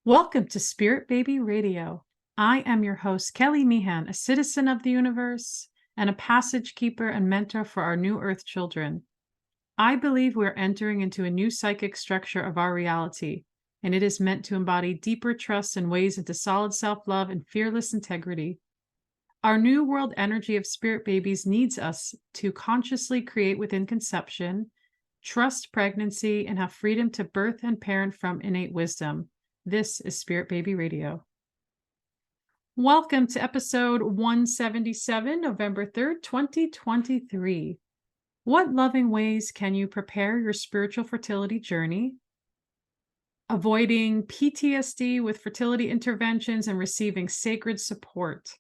Welcome to Spirit Baby Radio. I am your host, Kelly Meehan, a citizen of the universe and a passage keeper and mentor for our new earth children. I believe we're entering into a new psychic structure of our reality, and it is meant to embody deeper trust and ways into solid self-love and fearless integrity. Our new world energy of spirit babies needs us to consciously create within conception, trust pregnancy, and have freedom to birth and parent from innate wisdom. This is Spirit Baby Radio. Welcome to episode 177, November 3rd, 2023. What loving ways can you prepare your spiritual fertility journey? Avoiding PTSD with fertility interventions and receiving sacred support.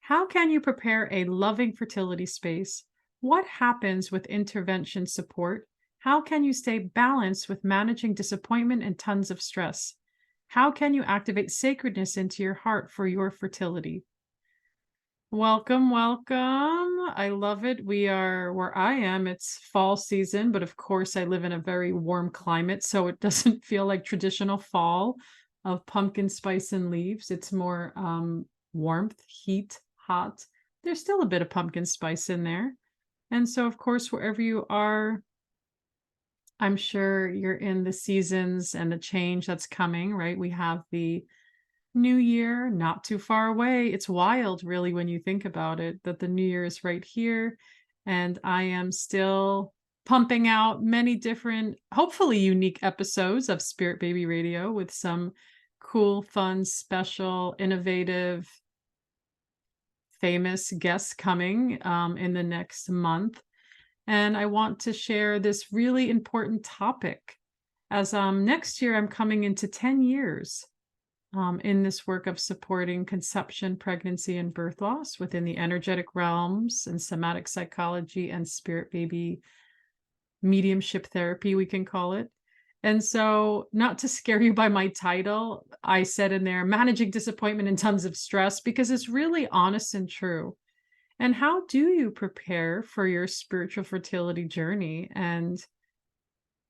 How can you prepare a loving fertility space? What happens with intervention support? How can you stay balanced with managing disappointment and tons of stress? How can you activate sacredness into your heart for your fertility? Welcome, welcome. I love it. We are where I am. It's fall season, but of course, I live in a very warm climate, so it doesn't feel like traditional fall of pumpkin spice and leaves. It's more warmth, heat, hot. There's still a bit of pumpkin spice in there. And so, of course, wherever you are, I'm sure you're in the seasons and the change that's coming, right? We have the new year not too far away. It's wild, really, when you think about it, that the new year is right here. And I am still pumping out many different, hopefully unique episodes of Spirit Baby Radio with some cool, fun, special, innovative, famous guests coming in the next month. And I want to share this really important topic as next year I'm coming into 10 years in this work of supporting conception, pregnancy, and birth loss within the energetic realms and somatic psychology and spirit baby mediumship therapy, we can call it. And so, not to scare you by my title, I said in there, managing disappointment and tons of stress, because it's really honest and true. And how do you prepare for your spiritual fertility journey? And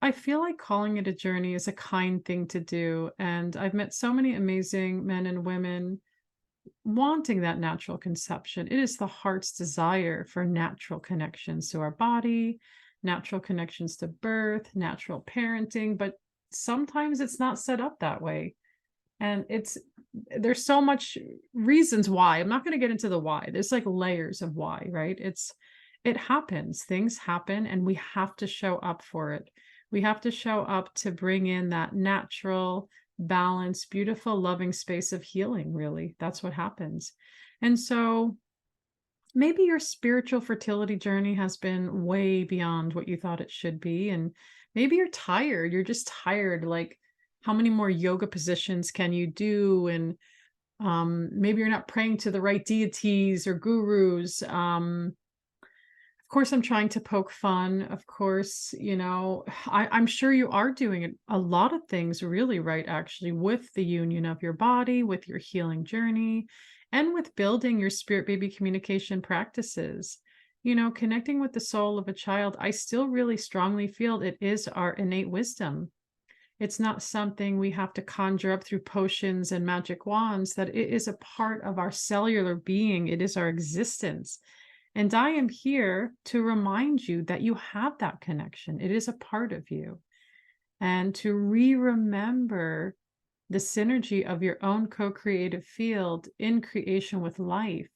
I feel like calling it a journey is a kind thing to do. And I've met so many amazing men and women wanting that natural conception. It is the heart's desire for natural connections to our body, natural connections to birth, natural parenting, but sometimes it's not set up that way. And there's so much reasons why. I'm not going to get into the why. There's like layers of why, right? It happens. Things happen and we have to show up for it. We have to show up to bring in that natural, balanced, beautiful, loving space of healing, really. That's what happens. And so maybe your spiritual fertility journey has been way beyond what you thought it should be. And maybe you're tired. You're just tired. Like, how many more yoga positions can you do? And maybe you're not praying to the right deities or gurus. Of course, I'm trying to poke fun. Of course, I'm sure you are doing a lot of things really right, actually, with the union of your body, with your healing journey, and with building your spirit baby communication practices. Connecting with the soul of a child, I still really strongly feel it is our innate wisdom. It's not something we have to conjure up through potions and magic wands, that it is a part of our cellular being. It is our existence. And I am here to remind you that you have that connection. It is a part of you. And to remember the synergy of your own co-creative field in creation with life.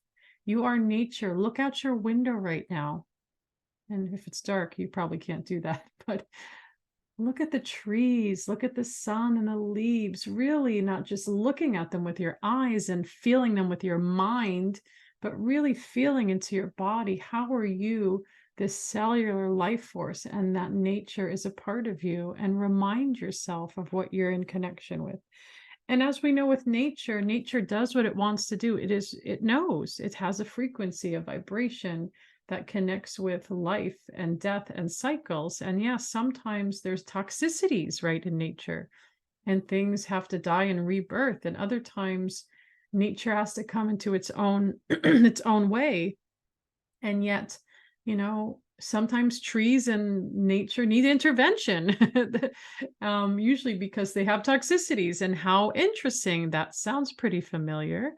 You are nature. Look out your window right now. And if it's dark, you probably can't do that. But look at the trees, look at the sun and the leaves, really not just looking at them with your eyes and feeling them with your mind, but really feeling into your body. How are you, this cellular life force, and that nature is a part of you, and remind yourself of what you're in connection with. And as we know with nature, nature does what it wants to do. It knows, it has a frequency, a vibration that connects with life and death and cycles. And yes, sometimes there's toxicities, right, in nature, and things have to die and rebirth. And other times nature has to come into its own its own way. And yet, sometimes trees and nature need intervention, usually because they have toxicities. And how interesting. That sounds pretty familiar.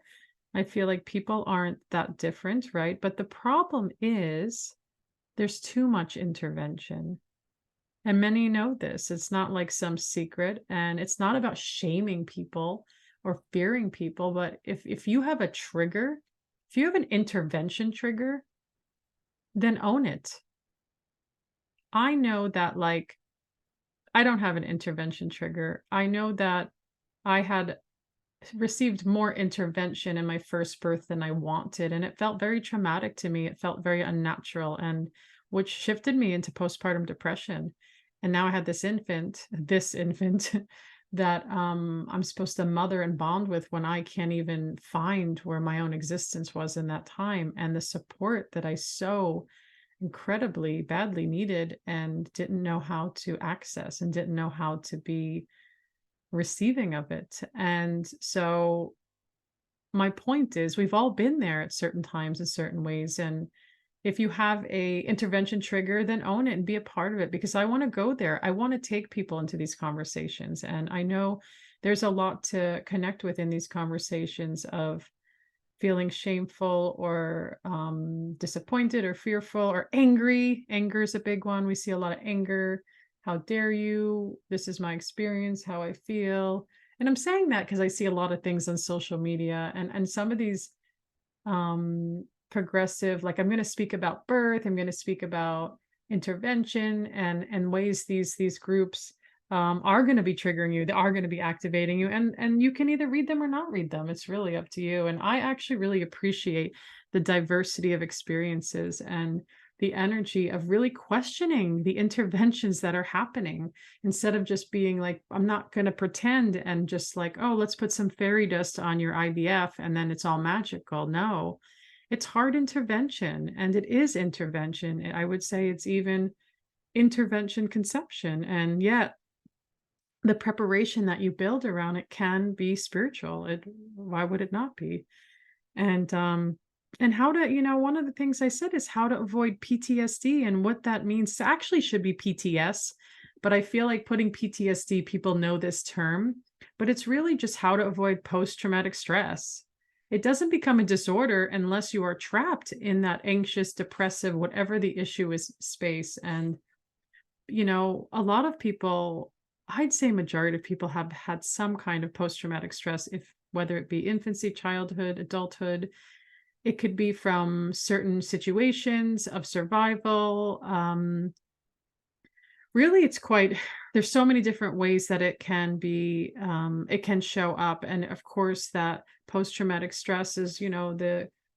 I feel like people aren't that different, right? But the problem is there's too much intervention. And many know this. It's not like some secret, and it's not about shaming people or fearing people, but if you have a trigger, if you have an intervention trigger, then own it. I know that, like, I don't have an intervention trigger. I know that I had received more intervention in my first birth than I wanted, and it felt very traumatic to me. It felt very unnatural, and which shifted me into postpartum depression. And now I had this infant that I'm supposed to mother and bond with when I can't even find where my own existence was in that time, and the support that I so incredibly badly needed and didn't know how to access and didn't know how to be receiving of it. And so my point is we've all been there at certain times in certain ways. And if you have a intervention trigger, then own it and be a part of it, because I want to go there. I want to take people into these conversations. And I know there's a lot to connect with in these conversations of feeling shameful or disappointed or fearful or angry. Anger is a big one. We see a lot of anger. How dare you? This is my experience, how I feel. And I'm saying that because I see a lot of things on social media, and some of these progressive, like, I'm going to speak about birth, I'm going to speak about intervention and ways these groups are going to be triggering you, they are going to be activating you, and you can either read them or not read them. It's really up to you. And I actually really appreciate the diversity of experiences and the energy of really questioning the interventions that are happening, instead of just being like, I'm not going to pretend and just like, oh, let's put some fairy dust on your IVF and then it's all magical. No, it's hard intervention, and it is intervention. I would say it's even intervention conception. And yet the preparation that you build around it can be spiritual. Why would it not be? And how to, one of the things I said is how to avoid PTSD, and what that means. Actually should be PTS, but I feel like putting PTSD, people know this term, but it's really just how to avoid post-traumatic stress. It doesn't become a disorder unless you are trapped in that anxious, depressive, whatever the issue is, space. And, a lot of people, I'd say majority of people, have had some kind of post-traumatic stress, if whether it be infancy, childhood, adulthood. It could be from certain situations of survival. Really, there's so many different ways that it can be, it can show up. And of course, that post-traumatic stress is,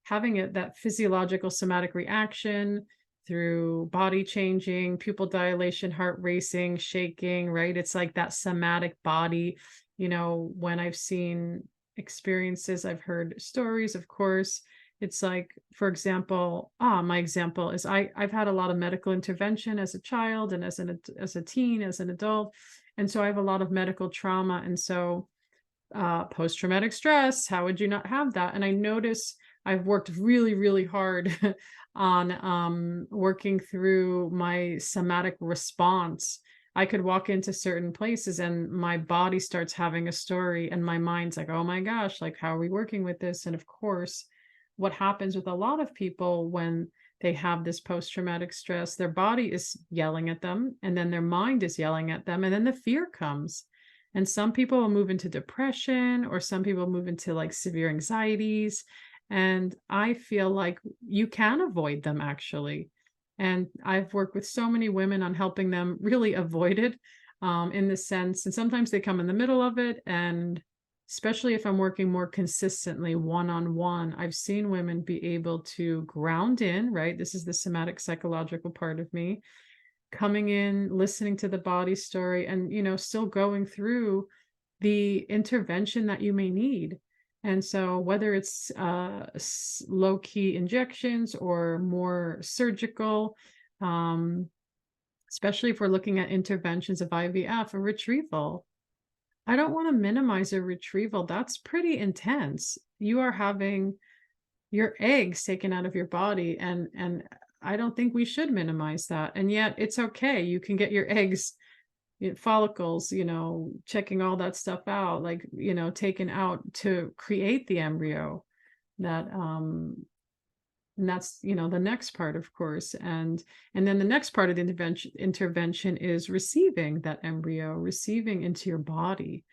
having that physiological somatic reaction through body changing, pupil dilation, heart racing, shaking, right? It's like that somatic body, when I've seen experiences, I've heard stories, of course. It's like, for example, my example is I've had a lot of medical intervention as a child and as a teen, as an adult. And so I have a lot of medical trauma. And so post-traumatic stress, how would you not have that? And I notice I've worked really, really hard on working through my somatic response. I could walk into certain places and my body starts having a story, and my mind's like, oh my gosh, like, how are we working with this? And of course, what happens with a lot of people when they have this post-traumatic stress, their body is yelling at them, and then their mind is yelling at them, and then the fear comes. And some people will move into depression, or some people move into like severe anxieties. And I feel like you can avoid them, actually. And I've worked with so many women on helping them really avoid it, in the sense, and sometimes they come in the middle of it. And especially if I'm working more consistently one-on-one, I've seen women be able to ground in, right? This is the somatic psychological part of me, coming in, listening to the body story, and, still going through the intervention that you may need. And so whether it's low-key injections or more surgical, especially if we're looking at interventions of IVF or retrieval, I don't want to minimize a retrieval. That's pretty intense. You are having your eggs taken out of your body, and I don't think we should minimize that. And yet it's okay. You can get your eggs, follicles, checking all that stuff out, like, taken out to create the embryo. That and that's, the next part, of course. And then the next part of the intervention is receiving that embryo, receiving into your body.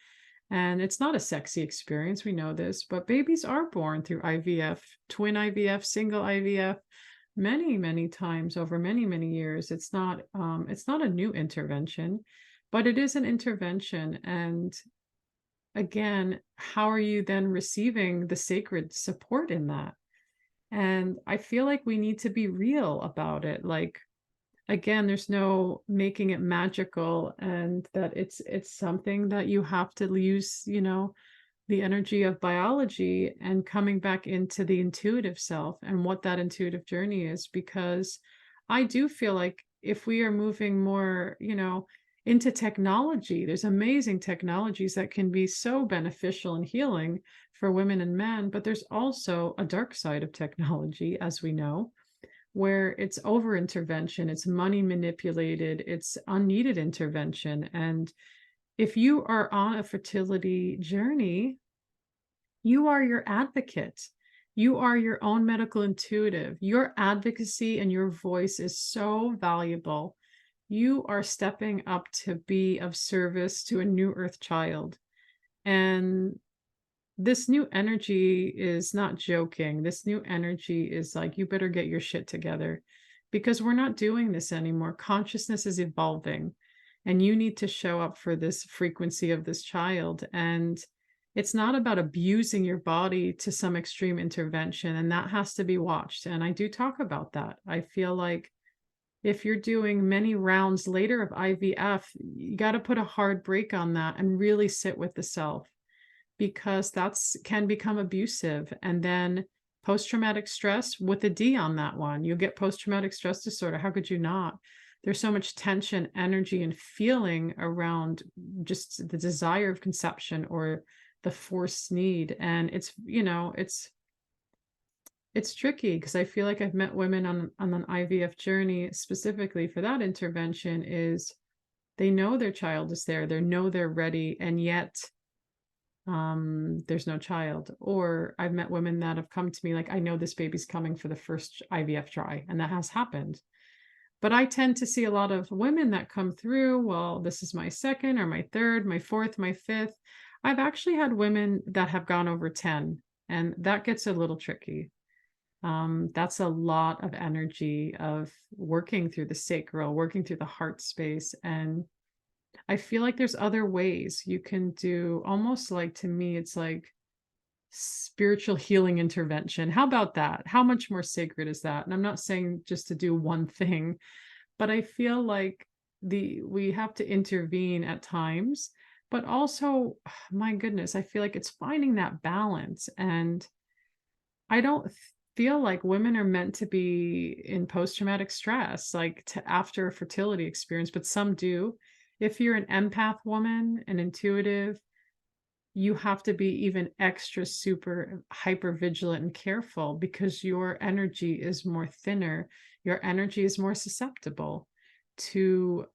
And it's not a sexy experience, we know this, but babies are born through IVF, twin IVF, single IVF, many, many times over many, many years. It's not a new intervention, but it is an intervention. And again, how are you then receiving the sacred support in that? And I feel like we need to be real about it. Like, again, there's no making it magical, and that it's something that you have to use, the energy of biology and coming back into the intuitive self and what that intuitive journey is. Because I do feel like if we are moving more, into technology, there's amazing technologies that can be so beneficial and healing for women and men, but there's also a dark side of technology, as we know, where it's over intervention, it's money manipulated, it's unneeded intervention. And if you are on a fertility journey, you are your advocate. You are your own medical intuitive. Your advocacy and your voice is so valuable. You are stepping up to be of service to a new earth child. And this new energy is not joking. This new energy is like, you better get your shit together, because we're not doing this anymore. Consciousness is evolving, and you need to show up for this frequency of this child. And it's not about abusing your body to some extreme intervention, and that has to be watched. And I do talk about that. I feel like if you're doing many rounds later of IVF, you got to put a hard break on that and really sit with the self, because that's can become abusive. And then post-traumatic stress with a D on that one. You'll get post-traumatic stress disorder. How could you not? There's so much tension, energy, and feeling around just the desire of conception or the forced need. And it's tricky, because I feel like I've met women on an IVF journey specifically for that intervention. Is they know their child is there, they know they're ready, and yet there's no child. Or I've met women that have come to me like, I know this baby's coming for the first IVF try, and that has happened. But I tend to see a lot of women that come through, well, this is my second or my third, my fourth, my fifth. I've actually had women that have gone over 10, and that gets a little tricky. That's a lot of energy of working through the sacral, working through the heart space. And I feel like there's other ways you can do, almost like, to me, it's like spiritual healing intervention. How about that? How much more sacred is that? And I'm not saying just to do one thing, but I feel like we have to intervene at times, but also, my goodness, I feel like it's finding that balance. And I don't feel like women are meant to be in post-traumatic stress, like after a fertility experience, but some do. If you're an empath woman, an intuitive, you have to be even extra super hyper vigilant and careful, because your energy is more thinner. Your energy is more susceptible to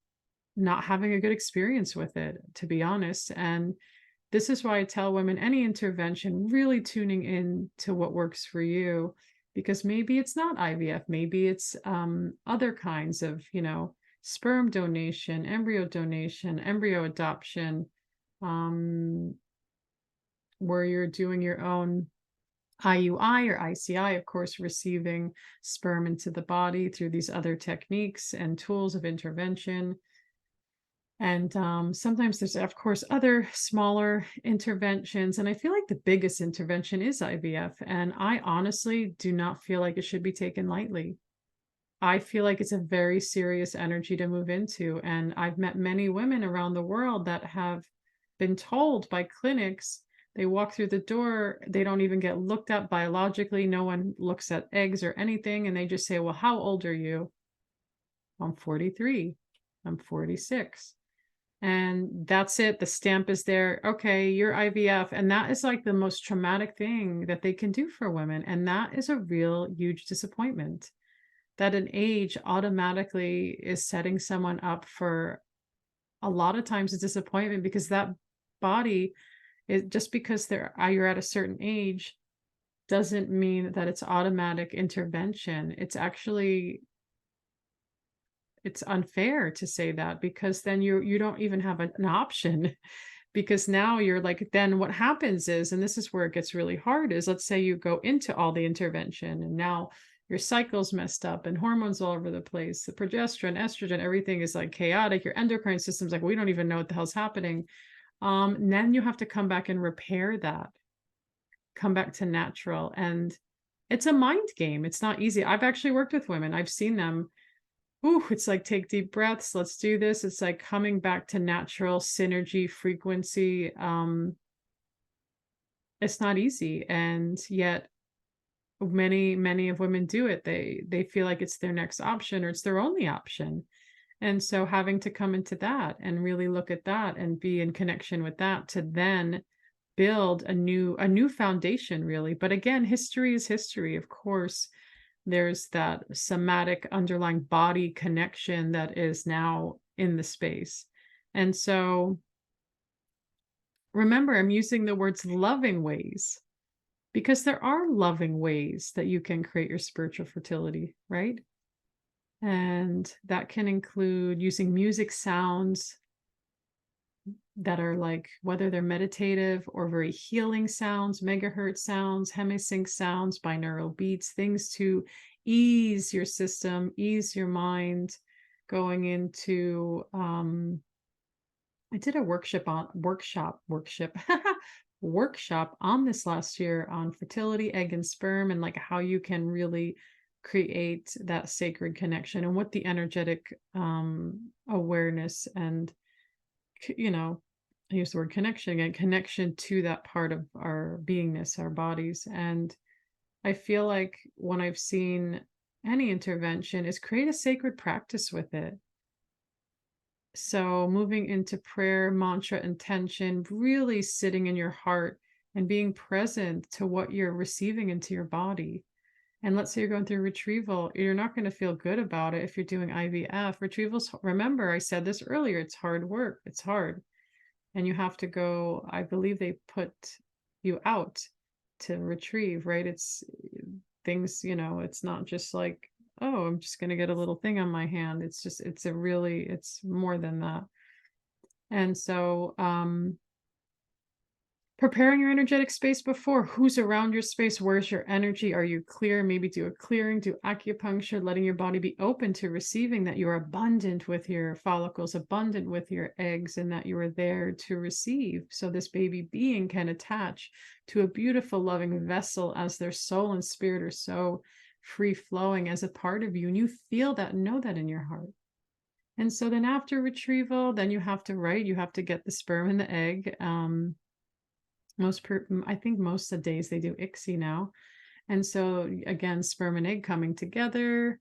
not having a good experience with it, to be honest. And this is why I tell women, any intervention, really tuning in to what works for you, because maybe it's not IVF, maybe it's other kinds of, sperm donation, embryo donation, embryo adoption, where you're doing your own IUI or ICI, of course, receiving sperm into the body through these other techniques and tools of intervention. And sometimes there's, of course, other smaller interventions. And I feel like the biggest intervention is IVF. And I honestly do not feel like it should be taken lightly. I feel like it's a very serious energy to move into. And I've met many women around the world that have been told by clinics, they walk through the door, they don't even get looked at biologically. No one looks at eggs or anything. And they just say, well, how old are you? I'm 43. I'm 46. And that's it. The stamp is there. Okay, you're IVF. And that is like the most traumatic thing that they can do for women. And that is a real huge disappointment. that an age automatically is setting someone up for a lot of times a disappointment, because that body is just because you're at a certain age doesn't mean that it's automatic intervention. It's actually, it's unfair to say that, because then you don't even have an option. Because now you're like, then what happens is, and this is where it gets really hard, is let's say you go into all the intervention and now your cycle's messed up and hormones all over the place, the progesterone, estrogen, everything is like chaotic, your endocrine system's like, we don't even know what the hell's happening. Then you have to come back and repair that, come back to natural. And it's a mind game. It's not easy. I've actually worked with women. I've seen them. Ooh, it's like, take deep breaths. Let's do this. It's like coming back to natural synergy, frequency. It's not easy. And yet many of women do it. They feel like it's their next option, or it's their only option. And so having to come into that and really look at that and be in connection with that, to then build a new foundation, really. But again, history is history. Of course, there's that somatic underlying body connection that is now in the space. And so remember, I'm using the words loving ways, because there are loving ways that you can create your spiritual fertility, right? And that can include using music sounds that are like, whether they're meditative or very healing sounds, megahertz sounds, hemisync sounds, binaural beats, things to ease your system, ease your mind, going into I did a workshop on this last year on fertility, egg and sperm, and like how you can really create that sacred connection, and what the energetic awareness and, I use the word connection again, connection to that part of our beingness, our bodies. And I feel like when I've seen any intervention is create a sacred practice with it. So moving into prayer, mantra, intention, really sitting in your heart and being present to what you're receiving into your body. And let's say you're going through retrieval, you're not going to feel good about it if you're doing IVF. Retrievals, remember, I said this earlier, it's hard work. It's hard. And you have to go, I believe they put you out to retrieve, right? It's things, it's not just like, oh, I'm just going to get a little thing on my hand. It's just, it's more than that. And so, preparing your energetic space before, who's around your space, where's your energy, are you clear? Maybe do a clearing, do acupuncture, letting your body be open to receiving that you're abundant with your follicles, abundant with your eggs, and that you are there to receive. So this baby being can attach to a beautiful, loving vessel as their soul and spirit are so free flowing as a part of you. And you feel that, know that in your heart. And so then after retrieval, then you have to get the sperm and the egg. I think most of the days they do ICSI now. And so again, sperm and egg coming together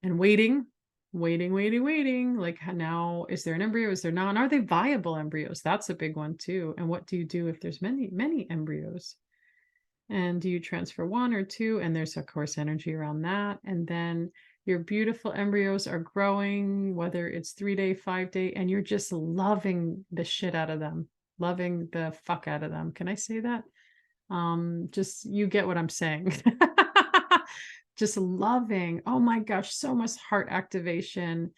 and waiting. Like, now, is there an embryo? Is there not? And are they viable embryos? That's a big one too. And what do you do if there's many embryos? And do you transfer one or two? And there's of course energy around that. And then your beautiful embryos are growing, whether it's 3-day, 5-day, and you're just loving the shit out of them. Loving the fuck out of them. Can I say that? Just, you get what I'm saying. Just loving. Oh my gosh, so much heart activation.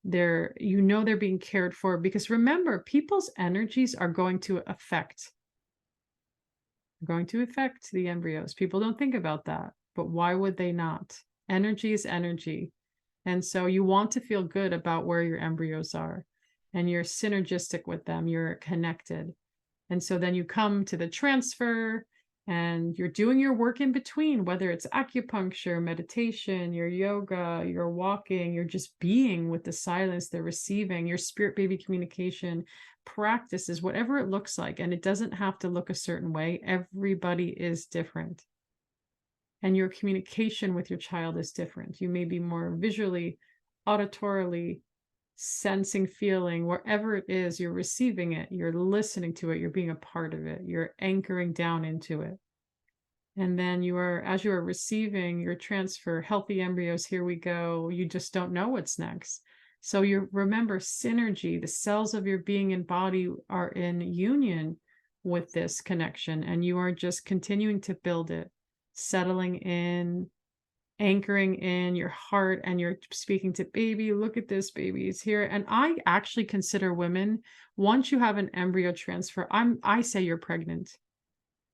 They're being cared for, because remember, people's energies are going to affect the embryos. People don't think about that, but why would they not? Energy is energy. And so you want to feel good about where your embryos are, and you're synergistic with them, you're connected. And so then you come to the transfer and you're doing your work in between, whether it's acupuncture, meditation, your yoga, your walking, you're just being with the silence, they're receiving, your spirit baby communication practices, whatever it looks like. And it doesn't have to look a certain way. Everybody is different. And your communication with your child is different. You may be more visually, auditorily, sensing, feeling, wherever it is, you're receiving it, you're listening to it, you're being a part of it, you're anchoring down into it. And then as you are receiving your transfer, healthy embryos, here we go. You just don't know what's next. So you remember synergy, the cells of your being and body are in union with this connection, and you are just continuing to build it, settling in, anchoring in your heart, and you're speaking to baby, look at this, baby is here. And I actually consider women, once you have an embryo transfer, I say you're pregnant.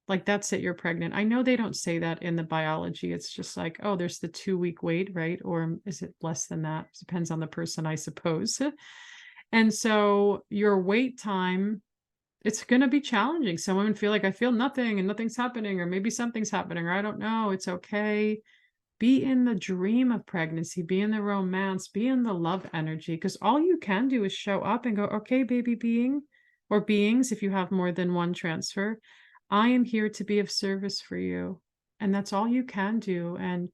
Like, that's it, you're pregnant. I know they don't say that in the biology. It's just like, oh, there's the 2-week wait, right? Or is it less than that? Depends on the person, I suppose. And so your wait time, it's going to be challenging. Some women feel like, I feel nothing and nothing's happening, or maybe something's happening, or I don't know. It's okay. Be in the dream of pregnancy, be in the romance, be in the love energy, because all you can do is show up and go, okay, baby being or beings, if you have more than one transfer, I am here to be of service for you. And that's all you can do. And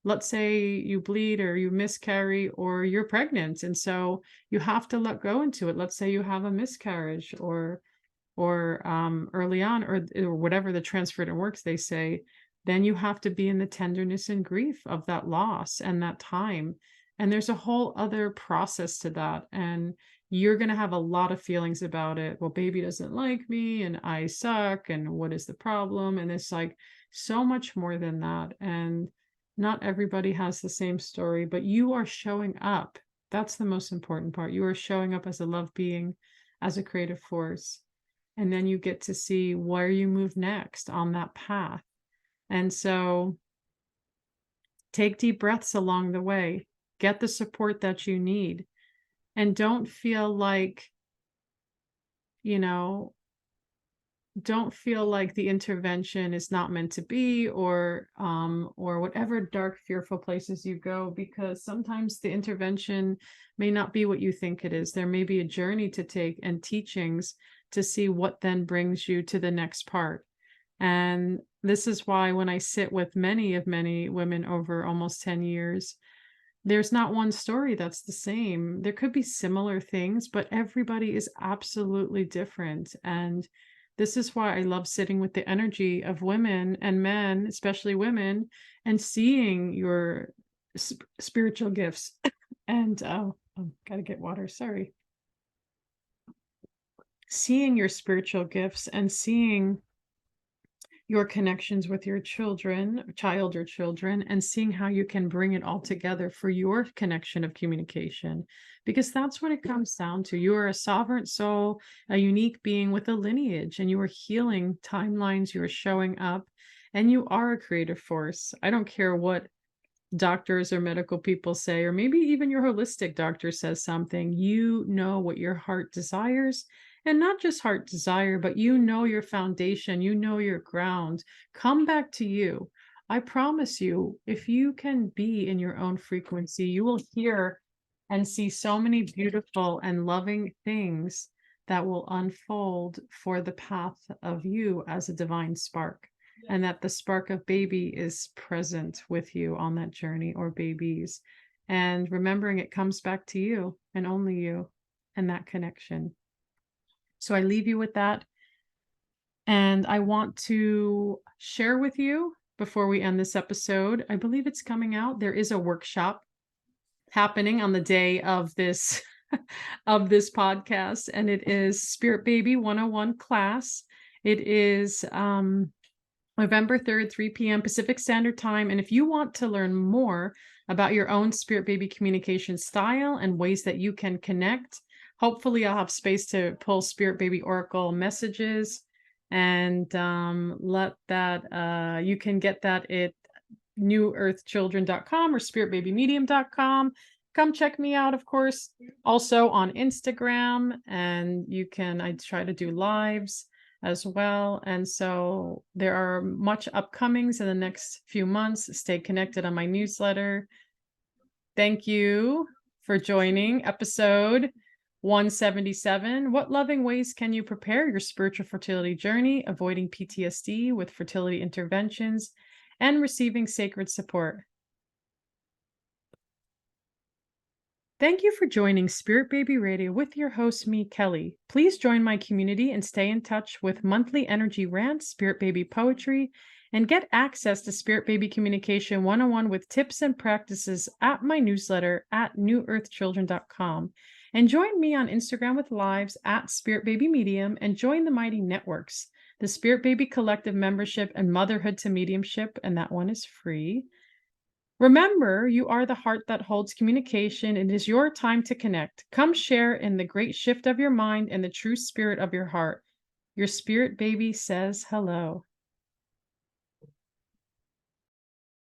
let's say you bleed or you miscarry or you're pregnant. And so you have to let go into it. Let's say you have a miscarriage or early on, or whatever the transferred and works, they say, then you have to be in the tenderness and grief of that loss and that time. And there's a whole other process to that. And you're going to have a lot of feelings about it. Well, baby doesn't like me and I suck. And what is the problem? And it's like so much more than that. And not everybody has the same story, but you are showing up. That's the most important part. You are showing up as a love being, as a creative force. And then you get to see where you move next on that path. And so take deep breaths along the way, get the support that you need, and don't feel like, you know, don't feel like the intervention is not meant to be, or whatever dark, fearful places you go, because sometimes the intervention may not be what you think it is. There may be a journey to take and teachings to see what then brings you to the next part. And this is why when I sit with many women over almost 10 years, there's not one story that's the same. There could be similar things, but everybody is absolutely different. And this is why I love sitting with the energy of women and men, especially women, and seeing your spiritual gifts. And gotta get water, sorry. Seeing your spiritual gifts and seeing your connections with your child or children, and seeing how you can bring it all together for your connection of communication, because that's what it comes down to. You are a sovereign soul, a unique being with a lineage, and you are healing timelines, you are showing up, and you are a creative force. I don't care what doctors or medical people say, or maybe even your holistic doctor says something. You know what your heart desires, and not just heart desire, but you know your foundation, you know your ground. Come back to you. I promise you, if you can be in your own frequency, you will hear and see so many beautiful and loving things that will unfold for the path of you as a divine spark. And that the spark of baby is present with you on that journey, or babies. And remembering it comes back to you and only you, and that connection. So I leave you with that. And I want to share with you before we end this episode, I believe it's coming out. There is a workshop happening on the day of this of this podcast, and it is Spirit Baby 101 class. It is November 3rd, 3 p.m. Pacific Standard Time. And if you want to learn more about your own Spirit Baby communication style and ways that you can connect, hopefully I'll have space to pull Spirit Baby Oracle messages, and you can get that at newearthchildren.com or spiritbabymedium.com. Come check me out, of course, also on Instagram, and I try to do lives as well. And so there are much upcomings in the next few months. Stay connected on my newsletter. Thank you for joining episode 177. What loving ways can you prepare your spiritual fertility journey, avoiding PTSD with fertility interventions and receiving sacred support? Thank you for joining Spirit Baby Radio with your host, me, Kelly. Please join my community and stay in touch with monthly energy rants, Spirit Baby poetry, And get access to Spirit Baby Communication 101 with tips and practices at my newsletter at newearthchildren.com. And join me on Instagram with lives at Spirit Baby Medium, and join the Mighty Networks, the Spirit Baby Collective membership and Motherhood to Mediumship, and that one is free. Remember, you are the heart that holds communication. It is your time to connect. Come share in the great shift of your mind and the true spirit of your heart. Your Spirit Baby says hello.